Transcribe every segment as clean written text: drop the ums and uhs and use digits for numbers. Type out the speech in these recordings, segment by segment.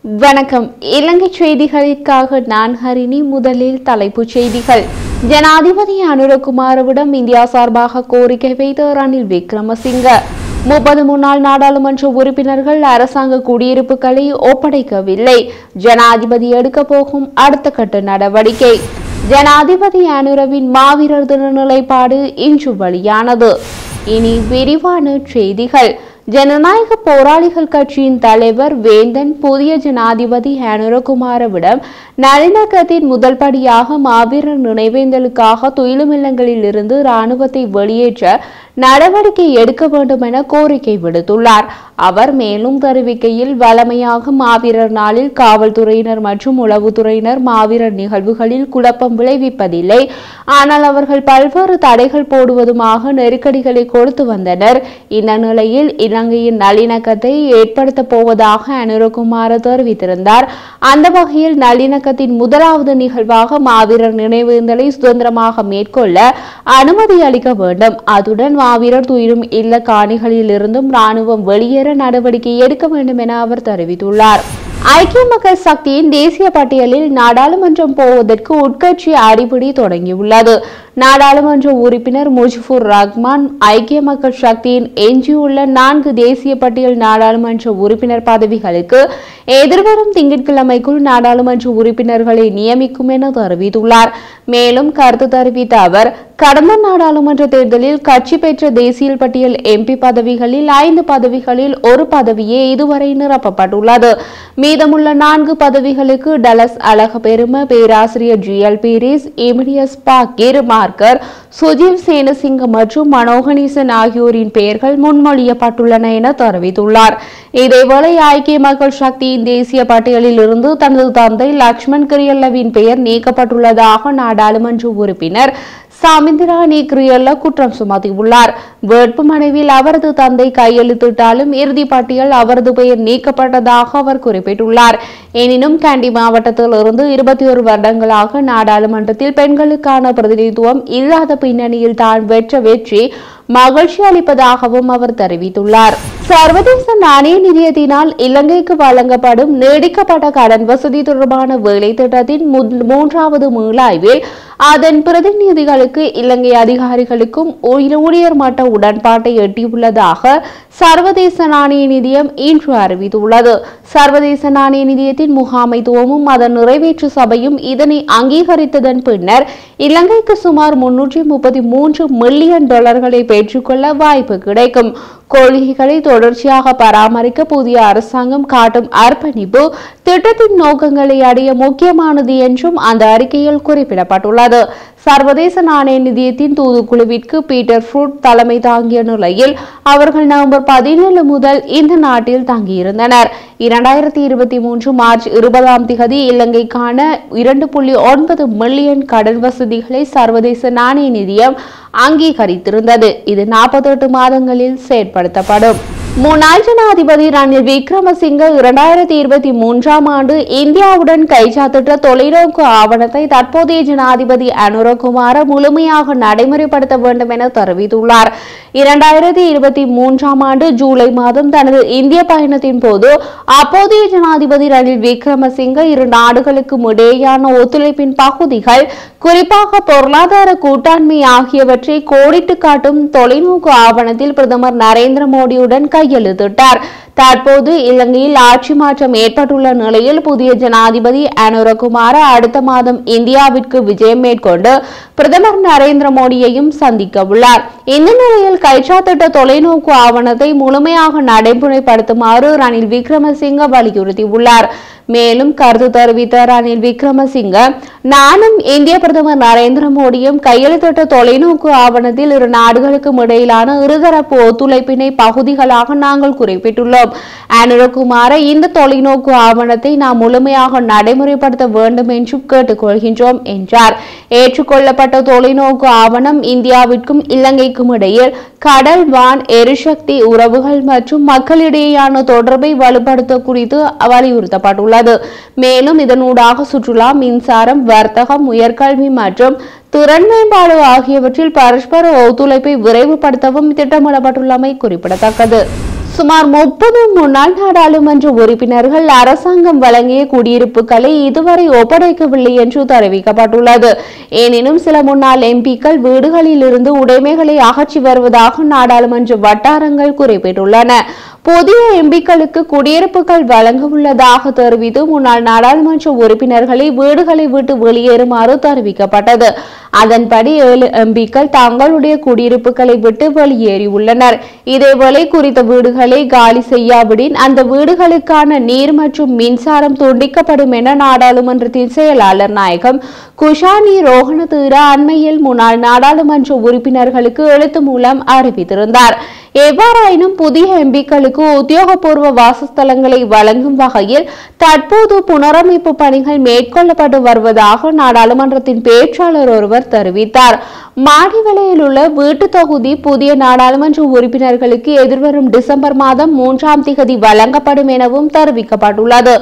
வணக்கம். இலங்கை செய்திகளுக்காக நான் ஹரிணி. முதலில் தலைப்புச் செய்திகள். ஜனாதிபதி அனுரகுமாரவிடம் இந்தியா சார்பாக கோரிக்கை வைத்த ரணில் விக்ரமசிங்க. 30 முன்னாள் நாடாளுமன்ற உறுப்பினர்கள் அரசாங்க குடியிருப்புகளை ஒப்படைக்கவில்லை. ஜனாதிபதி எடுக்க போகும் அடுத்த கட்ட நடவடிக்கை. ஜனாதிபதி அனுரவின் மாவீரர் தின நிலைப்பாடு இன்று வெளியானது. இனி விரிவான செய்திகள். ஜனநாயக போராளிகள் கட்சியின் தலைவர் வேந்தன் புதிய ஜனாதிபதி அனுரகுமாரவிடம் நல்லிணக்கத்தின் முதல் படியாக மாவீரர் நினைவேந்தலுக்காக துயிலுமில்லங்களில் இருந்து இராணுவத்தை வெளியேற்ற நடவடிக்கை எடுக்க வேண்டும் என கோரிக்கை விடுத்துள்ளார். அவர் மேலும் தெரிவிக்கையில், வழமையாக மாவீரர் நாளில் காவல்துறையினர் மற்றும் உளவுத்துறையினர் மாவீரர் நிகழ்வுகளில் குழப்பம் விளைவிப்பதில்லை. ஆனால் அவர்கள் பல்வேறு தடைகள் போடுவதுமாக நெருக்கடிகளை கொடுத்து வந்தனர். இந்த நிலையில் இலங்கையின் நல்லிணக்கத்தை ஏற்படுத்த போவதாக அனுரகுமார தெரிவித்திருந்தார். அந்த வகையில் நல்லிணக்கத்தின் முதலாவது நிகழ்வாக மாவீரர் நினைவேந்தலை சுதந்திரமாக மேற்கொள்ள அனுமதி அளிக்க வேண்டும். அதுடன் மாவீரர் துயிலும் இல்ல காணிகளில் இருந்தும் ராணுவம் வெளியேற நடவடிக்கை எடுக்க வேண்டும் என அவர் தெரிவித்துள்ளார். ஐக்கிய மக்கள் சக்தியின் தேசிய பட்டியலில் நாடாளுமன்றம் போவதற்கு உட்கட்சி அடிப்படை தொடங்கியுள்ளது. நாடாளுமன்ற உறுப்பினர் முஜிபுர் ரஹ்மான் ஐக்கிய மக்கள் சக்தியின் எஞ்சியுள்ள 4 தேசிய பட்டியல் நாடாளுமன்ற உறுப்பினர் பதவிகளுக்கு எதிர்வரும் திங்கட்கிழமைக்குள் நாடாளுமன்ற உறுப்பினர்களை நியமிக்கும் என தெரிவித்துள்ளார். மேலும் கருத்து தெரிவித்த அவர், கடந்த நாடாளுமன்ற தேர்தலில் கட்சி பெற்ற தேசிய பட்டியல் எம்பி பதவிகளில் 5 பதவிகளில் 1 பதவியே இதுவரை நிரப்பப்பட்டுள்ளது. மீதமுள்ள 4 பதவிகளுக்கு டலஸ் அழகபெரும, பேராசிரியர் ஜிஎல் பீரிஸ், இமிடியஸ் பாக்கிர் மார்க்கர், சுஜீவ் சேனசிங்க மற்றும் மனோகணீசன் ஆகியோரின் பெயர்கள் முன்மொழியப்பட்டுள்ளன என தெரிவித்துள்ளார். இதேவேளை ஐக்கிய மக்கள் சக்தியின் தேசிய பட்டியலில் இருந்து தனது தந்தை லக்ஷ்மண் கிரியல்லவின் பெயர் நீக்கப்பட்டுள்ளதாக நாடாளுமன்ற உறுப்பினர் சாமிந்திராணி கிரியல்ல குற்றம் சுமத்தியுள்ளார். வேட்புமனுவில் அவரது தந்தை கையெழுத்திட்டாலும் இறுதி பட்டியல் அவரது பெயர் நீக்கப்பட்டதாக அவர் குறிப்பிட்டுள்ளார். எனினும் கண்டி மாவட்டத்தில் இருந்து 21 வருடங்களாக நாடாளுமன்றத்தில் பெண்களுக்கான பிரதிநிதித்துவம் இல்லாத பின்னணியில் தான் பெற்ற வெற்றி மகிழ்ச்சி அளிப்பதாகவும் அவர் தெரிவித்துள்ளார். சர்வதேச நாணய நிதியத்தினால் இலங்கைக்கு வழங்கப்படும் நீடிக்கப்பட்ட கடன் வசதி தொடர்பான வேலை திட்டத்தின் 3வது மீளாய்வில் அதன் பிரதிநிதிகளுக்கு இலங்கை அதிகாரிகளுக்கும் ஊழியர் மட்ட உடன்பாட்டை எட்டியுள்ளதாக சர்வதேச நாணய நிதியம் இன்று அறிவித்துள்ளது. சர்வதேச நாணய நிதியத்தின் முகாமைத்துவமும் அதன் நிறைவேற்று சபையும் இதனை அங்கீகரித்ததன் பின்னர் இலங்கைக்கு சுமார் $333 மில்லியன் பெற்றுக்கொள்ள வாய்ப்பு கிடைக்கும். கொள்கைகளை தொடர்ச்சியாக பராமரிக்க புதிய அரசாங்கம் காட்டும் அர்ப்பணிப்பு திட்டத்தின் நோக்கங்களை அடைய முக்கியமானது என்றும் அந்த அறிக்கையில் குறிப்பிடப்பட்டுள்ளது. சர்வதேச நாணய நிதியத்தின் தூதுக்குழுவிற்கு பீட்டர் ஃப்ரூட் தலைமை தாங்கிய நிலையில் அவர்கள் நவம்பர் 17 முதல் இந்த நாட்டில் தங்கியிருந்தனர். 2023 மார்ச் 20 இலங்கைக்கான 2.9 மில்லியன் கடன் வசதிகளை சர்வதேச நாணய நிதியம் அங்கீகரித்திருந்தது. இது 48 மாதங்களில் செயற்படுத்தப்படும். முன்னாள் ஜனாதிபதி ரணில் விக்ரமசிங்க 2023 ஆண்டு இந்தியாவுடன் கைச்சாத்திட்ட தொலைநோக்கு ஆவணத்தை தற்போதைய ஜனாதிபதி அனுரகுமார முழுமையாக நடைமுறைப்படுத்த வேண்டும் என தெரிவித்துள்ளார். 2023 ஆண்டு ஜூலை மாதம் தனது இந்திய பயணத்தின் போது அப்போதைய ஜனாதிபதி ரணில் விக்ரமசிங்க இரு நாடுகளுக்கும் இடையேயான ஒத்துழைப்பின் பகுதிகள், குறிப்பாக பொருளாதார கூட்டாண்மை ஆகியவற்றை கோடிட்டு காட்டும் தொலைநோக்கு ஆவணத்தில் பிரதமர் நரேந்திர மோடியுடன் கையெழுத்திட்டார். தற்போது இலங்கையில் ஆட்சி மாற்றம் ஏற்பட்டுள்ள நிலையில் புதிய ஜனாதிபதி அனுரகுமார அடுத்த மாதம் இந்தியாவிற்கு விஜயம் மேற்கொண்டு பிரதமர் நரேந்திர மோடியையும் சந்திக்க உள்ளார். இந்த நிலையில் கைச்சாத்திட்ட தொலைநோக்கு ஆவணத்தை முழுமையாக நடைமுறைப்படுத்துமாறு ரணில் விக்ரமசிங்க வலியுறுத்தியுள்ளார். மேலும் கருத்து தெரிவித்த ரணில் விக்ரமசிங்க, நானும் இந்திய பிரதமர் நரேந்திர மோடியும் கையெழுத்திட்ட தொலைநோக்கு ஆவணத்தில் இரு நாடுகளுக்கும் இடையிலான இருதரப்பு ஒத்துழைப்பினை பகுதிகளாக நாங்கள் குறிப்பிட்டுள்ளோம். அனுரகுமார, இந்த தொலைநோக்கு ஆவணத்தை நாம் முழுமையாக நடைமுறைப்படுத்த வேண்டும் என்று கேட்டுக்கொள்கின்றோம் என்றார். ஏற்றுக்கொள்ளப்பட்ட தொலைநோக்கு ஆவணம் இந்தியாவிற்கும் இலங்கைக்கும் இடையில் கடல், வான், எரிசக்தி உறவுகள் மற்றும் மக்களிடையேயான தொடர்பை வலுப்படுத்த குறித்து வலியுறுத்தப்பட்டுள்ளது. மேலும் இதனூடாக சுற்றுலா, மின்சாரம், வர்த்தகம், உயர்கல்வி மற்றும் திறன் மேம்பாடு ஆகியவற்றில் பரஸ்பர ஒத்துழைப்பை விரைவுபடுத்தவும் திட்டமிடப்பட்டுள்ளமை குறிப்பிடத்தக்கது. சுமார் 30 முன்னாள் நாடாளுமன்ற உறுப்பினர்கள் அரசாங்கம் வழங்கிய குடியிருப்புகளை இதுவரை ஒப்படைக்கவில்லை என்று தெரிவிக்கப்பட்டுள்ளது. எனினும் சில முன்னாள் எம்பிக்கள் வீடுகளில் இருந்து உடைமைகளை அகற்றி வருவதாக நாடாளுமன்ற வட்டாரங்கள் குறிப்பிட்டுள்ளன. புதிய எம்பிக்களுக்கு குடியிருப்புகள் வழங்க உள்ளதாக தெரிவித்து முன்னாள் நாடாளுமன்ற உறுப்பினர்களை வீடுகளை விட்டு வெளியேறுமாறு தெரிவிக்கப்பட்டது. அதன்படி 7 எம்பிக்கள் தங்களுடைய குடியிருப்புகளை விட்டு வெளியேறியுள்ளனர். இதேவேளை குறித்த வீடுகளை காலி செய்யாவிடின் அந்த வீடுகளுக்கான நீர் மற்றும் மின்சாரம் துண்டிக்கப்படும் என நாடாளுமன்றத்தின் செயலாளர் நாயகம் குஷானி ரோஹணதீர அண்மையில் முன்னாள் நாடாளுமன்ற உறுப்பினர்களுக்கு எழுத்து மூலம் அறிவித்திருந்தார். எவ்வாறாயினும் புதிய எம்பிக்களுக்கு உத்தியோகபூர்வ வாசஸ்தலங்களை வழங்கும் வகையில் தற்போது புனரமைப்பு பணிகள் மேற்கொள்ளப்பட்டு வருவதாக நாடாளுமன்றத்தின் பேச்சாளர் ஒருவர் தெரிவித்தார். மாடிவளையில் உள்ள வீட்டு தொகுதி புதிய நாடாளுமன்ற உறுப்பினர்களுக்கு எதிர்வரும் டிசம்பர் மாதம் 3ஆம் தேதி வழங்கப்படும் எனவும் தெரிவிக்கப்பட்டுள்ளது.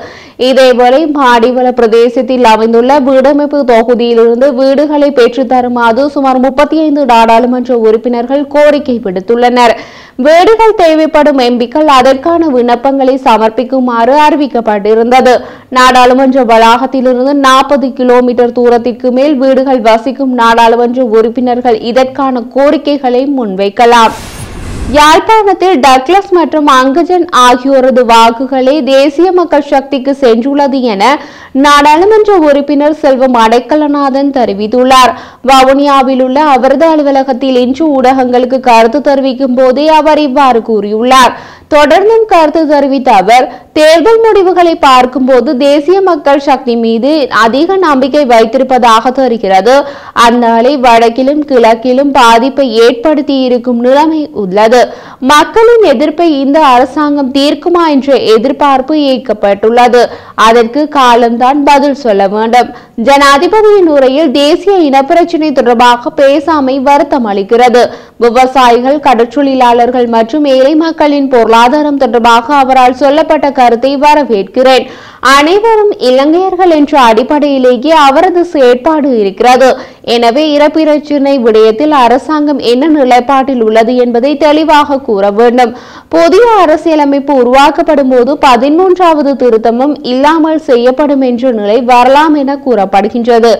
இதேவேளை மாடிவள பிரதேசத்தில் அமைந்துள்ள வீடமைப்பு தொகுதியிலிருந்து வீடுகளை பெற்றுத் தருமாறு சுமார் 35 நாடாளுமன்ற உறுப்பினர்கள் கோரிக்கை விடுத்துள்ளனர். வீடுகள் தேவைப்படும் எம்பிக்கள் அதற்கான விண்ணப்பங்களை சமர்ப்பிக்குமாறு அறிவிக்கப்பட்டிருந்தது. நாடாளுமன்ற வளாகத்திலிருந்து 40 கிலோமீட்டர் தூரத்திற்கு மேல் வீடுகள் வசிக்கும் நாடாளுமன்ற உறுப்பினர்கள் இதற்கான கோரிக்கைகளை முன்வைக்கலாம். யாழ்ப்பாணத்தில் டக்ளஸ் மற்றும் அங்கஜன் ஆகியோரது வாக்குகளை தேசிய மக்கள் சக்திக்கு சென்றுள்ளது என நாடாளுமன்ற உறுப்பினர் செல்வம் அடைக்கலநாதன் தெரிவித்துள்ளார். வவுனியாவில் உள்ள அவரது அலுவலகத்தில் இன்று ஊடகங்களுக்கு கருத்து தெரிவிக்கும் போதே அவர் இவ்வாறு கூறியுள்ளார். தொடர்ந்தும் கருத்து தெரிவித்த அவர், தேர்தல் முடிவுகளை பார்க்கும்போது தேசிய மக்கள் சக்தி மீது அதிக நம்பிக்கை வைத்திருப்பதாக தெரிகிறது. அந்த அலை வடக்கிலும் கிழக்கிலும் பாதிப்பை ஏற்படுத்தி இருக்கும் நிலைமை உள்ளது. மக்களின் எதிர்ப்பை இந்த அரசாங்கம் தீர்க்குமா என்ற எதிர்பார்ப்பு ஏற்கப்பட்டுள்ளது. அதற்கு காலம்தான் பதில் சொல்ல வேண்டும். ஜனாதிபதியின் உரையில் தேசிய இனப்பிரச்சினை தொடர்பாக பேசாமை வருத்தம் அளிக்கிறது. விவசாயிகள், கடற்றொழிலாளர்கள் மற்றும் ஏழை மக்களின் பொருளாதாரம் தொடர்பாக அவரால் சொல்லப்பட்ட கருத்தை வரவேற்கிறேன். அனைவரும் இலங்கையர்கள் என்ற அடிப்படையிலேயே அவரது செயற்பாடு இருக்கிறது. எனவே இனப்பிரச்சினை விடயத்தில் அரசாங்கம் என்ன நிலைப்பாட்டில் உள்ளது என்பதை தெளிவாக கூற வேண்டும். புதிய அரசியலமைப்பு உருவாக்கப்படும் போது 13வது திருத்தமும் இல்லாமல் செய்யப்படும் என்ற நிலை வரலாம் என கூறப்படுகின்றது.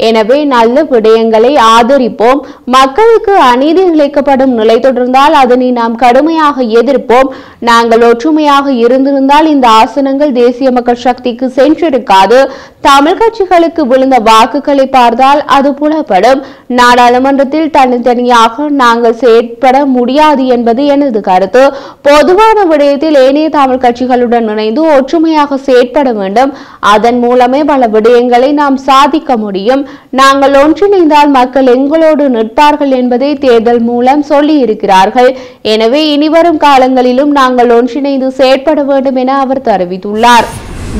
எனவே நல்ல விடயங்களை ஆதரிப்போம். மக்களுக்கு அநீதி இழைக்கப்படும் நிலை தொடர்ந்தால் அதனை நாம் கடுமையாக எதிர்ப்போம். நாங்கள் ஒற்றுமையாக இருந்திருந்தால் இந்த ஆசனங்கள் தேசிய மக்கள் சக்திக்கு சென்றிருக்காது. தமிழ் கட்சிகளுக்கு விழுந்த வாக்குகளை பார்த்தால் அது புலப்படும். நாடாளுமன்றத்தில் தனித்தனியாக நாங்கள் செயற்பட முடியாது என்பது எனது கருத்து. பொதுவான விடயத்தில் ஏனைய தமிழ் கட்சிகளுடன் இணைந்து ஒற்றுமையாக செயற்பட வேண்டும். அதன் மூலமே பல விடயங்களை நாம் சாதிக்க முடியும். நாங்கள் ஒன்றிணைந்தால் மக்கள் எங்களோடு நிற்பார்கள் என்பதை தேர்தல் மூலம் சொல்லி இருக்கிறார்கள். எனவே இனிவரும் காலங்களிலும் நாங்கள் ஒன்றிணைந்து செயற்பட வேண்டும் என அவர் தெரிவித்துள்ளார்.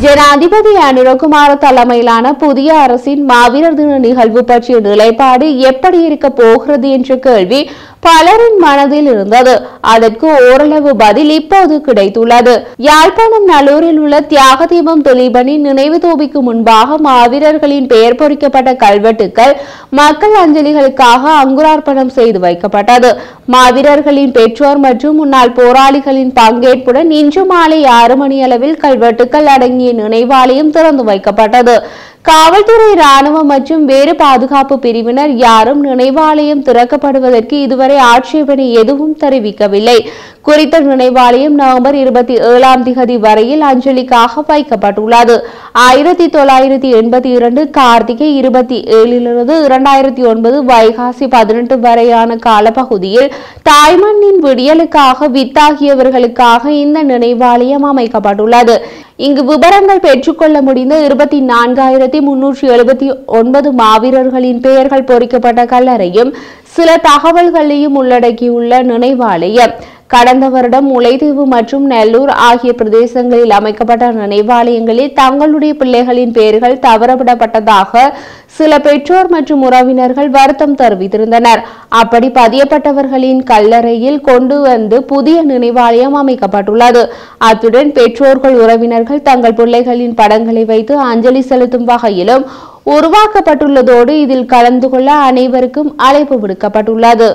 ஜனாதிபதி அனுரகுமார தலைமையிலான புதிய அரசின் மாவீரர் தின நிகழ்வு பற்றிய நிலைப்பாடு எப்படி இருக்க போகிறது என்ற கேள்வி பலரின் மனதில் இருந்தது. அதற்கு ஓரளவு பதில் இப்போது கிடைத்துள்ளது. யாழ்ப்பாணம் நல்லூரில் உள்ள தியாக தீபம் திலீபனின் நினைவு தூபிக்கு முன்பாக மாவீரர்களின் பெயர் பொறிக்கப்பட்ட கல்வெட்டுக்கள் மக்கள் அஞ்சலிகளுக்காக அங்குரார்ப்பணம் செய்து வைக்கப்பட்டது. மாவீரர்களின் பெற்றோர் மற்றும் முன்னாள் போராளிகளின் பங்கேற்புடன் இன்று மாலை 6 மணி அளவில் கல்வெட்டுக்கள் அடங்கிய நினைவாலயம் திறந்து வைக்கப்பட்டது. காவல்துறை, ராணுவம் மற்றும் வேறு பாதுகாப்பு பிரிவினர் யாரும் நினைவாலயம் திறக்கப்படுவதற்கு இதுவரை ஆட்சேபனை எதுவும் தெரிவிக்கவில்லை. குறித்த நினைவாலயம் நவம்பர் 27ஆம் தேதி வரையில் அஞ்சலிக்காக வைக்கப்பட்டுள்ளது. 1982 கார்த்திகை 27 2009 வைகாசி 18 வரையான காலப்பகுதியில் தாய்மண்ணின் விடியலுக்காக வித்தாகியவர்களுக்காக இந்த நினைவாலயம் அமைக்கப்பட்டுள்ளது. இங்கு விவரங்கள் பெற்றுக்கொள்ள முடிந்த 24,379 மாவீரர்களின் பெயர்கள் பொறிக்கப்பட்ட கல்லறையும் சில தகவல்களையும் உள்ளடக்கியுள்ள நினைவாலயம். கடந்த வருடம் முல்லைத்தீவு மற்றும் நெல்லூர் ஆகிய பிரதேசங்களில் அமைக்கப்பட்ட நினைவாலயங்களில் தங்களுடைய பிள்ளைகளின் பெயர்கள் தவறவிடப்பட்டதாக சில பெற்றோர் மற்றும் உறவினர்கள் வருத்தம் தெரிவித்திருந்தனர். அப்படி பதியப்பட்டவர்களின் கல்லறையில் கொண்டு வந்து புதிய நினைவாலயம் அமைக்கப்பட்டுள்ளது. அத்துடன் பெற்றோர்கள், உறவினர்கள் தங்கள் பிள்ளைகளின் படங்களை வைத்து அஞ்சலி செலுத்தும் வகையிலும் உருவாக்கப்பட்டுள்ளதோடு இதில் கலந்து கொள்ள அனைவருக்கும் அழைப்பு விடுக்கப்பட்டுள்ளது.